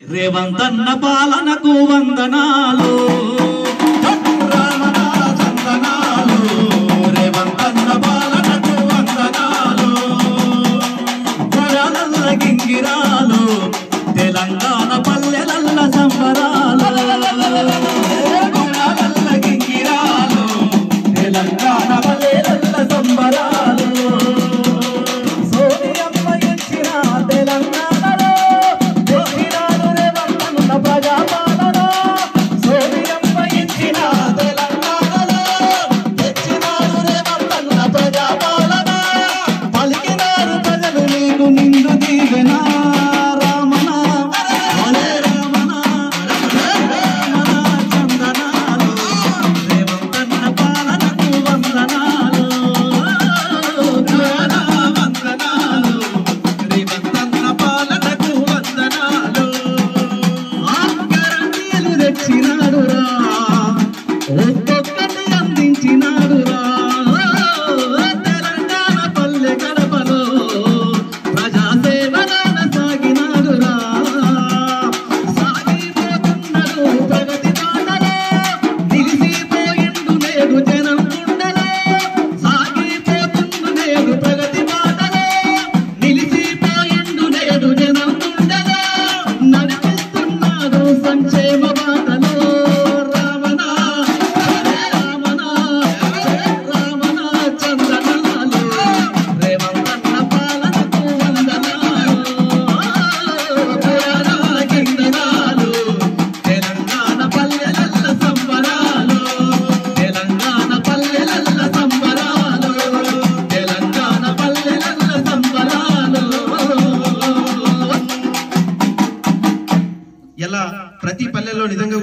రేవంతన్న పాలనకు వందనాలు చందనాలు రేవంతన్న పాలనకు వందనాలు గుణాలల్ల గింగిరాలు తెలంగాణ పల్లెలల్ల సంబరాలు గుణాలల్ల గింగిరాలు తెలంగాణ పల్లెలల్ల సంబరాలు సోనియమ్మ ఇచ్చిన తెలంగాణలో నిండు దీవెన రామణ హరే రామణ చందనాలు రేవంతన్న పాలనకు వందనాలు వందనాలు రేవంతన్న పాలనకు వందనాలు గ్యారంటీలు తెచ్చినాడు రా ఒక్కొక్కటి అందించినాడు రా తెలంగాణ పల్లె గడపలో సంక్షేమ బాటలో రామణ రామణ రామణ చందనాలు రేవంతన్న పాలనకు వందనాలు కిందనాలు తెలంగాణ పల్లెలల్ల సంబరాలు తెలంగాణ పల్లెలల్ల సంబరాలు తెలంగాణ పల్లెలల్ల సంబరాలు ఎలా ప్రతి పల్లెల్లో నిజంగా